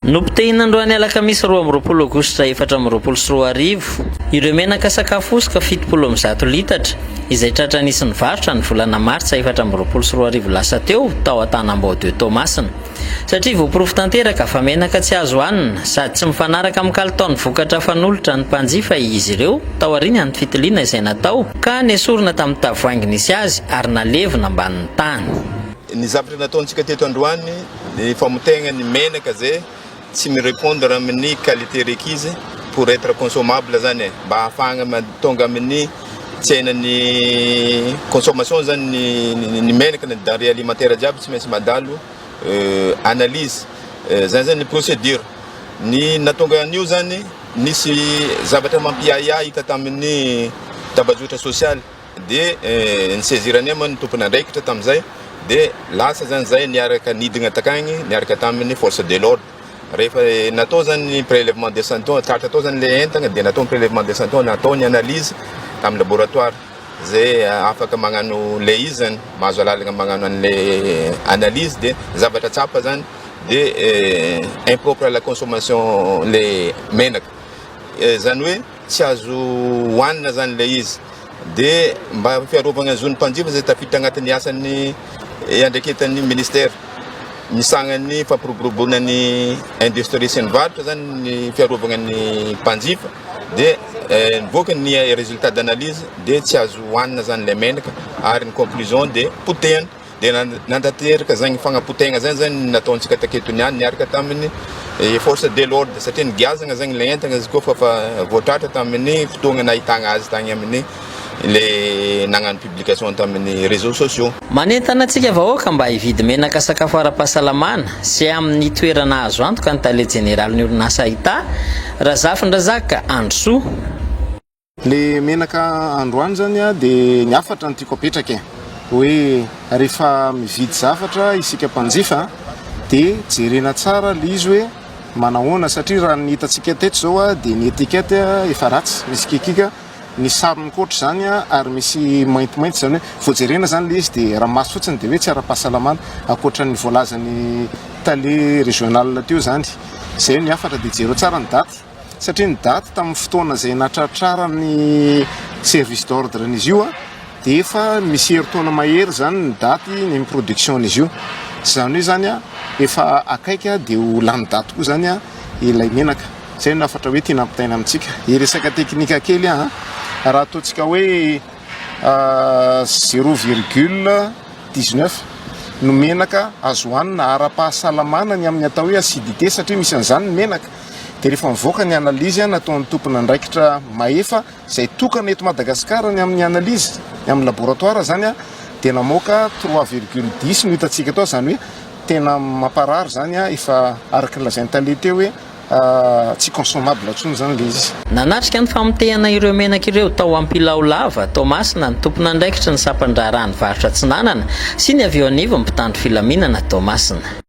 Nopitehin'androany alakamisy 2 Aogositra 2024 ireo menaka sakafosika 70 litatra izay tratra anisin'ny varotra ny volana Martsa 2024 lasa teo tao Antanambao de Tomasina satria voaporofo tanteraka fa menaka tsy azo hanina sady tsy mifanaraka amin'ny kalitaon'ny vokatra fanolotra ny mpanjifa izy ireo tao aoriana ny fitiliana izay natao ka nesorina tamin'ny tavoahangy nisy azy ary nalevina ambanin'ny tany. Ny zavatra nataontsika teto androany ny famotegna ny menaka zay tsy mi répondre amin'ny qualité requise pour être consommable zany mba ahafahana tonga amin'ny tsenan'ny consommation zany ny menaka ny denrée alimentaire jiaby tsy maintsy madalo analyse zany zany procédure ny natonga an'io zany nisy zavatra mampiaya hita tamin'ny tabazotra social de ny saisirany moa ny tompony andraikitra tamin'izay de lasa zany zay niaraka nidina takagny niaraka tamin'ny force de l'ordre rehefa natao zany prélèvement de santon tratra atao zany le entagna de natao prélèvement de santon natao ny analyse tamin'ny laboratoire zay afaka magnano le izy zany mahazo alalagna magnano an'le analyse de zavatra tsapa zany de impropre à la consommation le menaka zany hoe tsy azo hoanina zany le izy de mba fiarovagna zony mpanjifa zay tafiditra agnatin'ny asan'ny andreketan'ny ministère misagnany fampiroboroboanany industrie sy ny varotra zany ny fiarovagna ny mpanjifa de nivoaka ny résultat d'analyse de tsy azo hoanina zany le menaka ary ny conclusion de potehana de nantanteraka zany fagnapotegna zany zany nataontsika taketo niany niaraka tamin'ny force de l'ordre satria nigiazana zany le entagna izy koa fa voatratra tamin'ny fotoagna nahitagna azy tagny amin'ny le nagnano publication tamin'ny réseaux sociaux. Manentana antsika vahoaka mba hividy menaka sakafo ara-pahasalamana sy amin'ny toerana azo antoka ny tale général ny orinasa Ita Razafindrazaka Androsoa. Le menaka androany zany de ny afatra ny tiako apetraka hoe rehefa mividy zavatra isika mpanjifa de jerena tsara le izy hoe manahoana satria raha ny hitatsika teto zao de ny etikety efa ratsy misy kikika ny sarony koatra zany ary misy maintimainty zany hoe voajerena zany le izy de raha maso fotsiny de hoe tsy ara-pahasalamana akoatra ny voalazany tale régional teo zany zay ny afatra de jero tsara ny daty satria ny daty tamin'ny fotoana zay natratrara ny service d'ordre n'izy io de efa misy heritaona mahery zany ny daty ny production n'izy io zany hoe zany efa akaiky de ho lany daty koa zany ilay menaka zay no afatra hoe tia nampitaina amintsika iresaka teknika kely raha ataontsika hoe 0,19 no menaka azo hoanina ara-pahasalamana ny amin'ny atao hoe acidité satria misy an'izany ny menaka de rehefa mivoaka ny analyse nataon'ny tompony andraikitra maefa zay tokana eto Madagasikara ny amin'ny analyse ny amin'ny laboratoire zany de namoaka 3,10 no hitantsika atao zany hoe tena mamparary zany efa araka ny lazainy tale teo hoe tsy consommable atsony zany le izy. Nanatrika ny famotehana ireo menaka ireo tao Ampilao Lava Tomasina ny tompony andraikitra ny sampandra rany varotra Tsinanana sy ny avy eo anivo ny mpitandro filaminana Tomasina.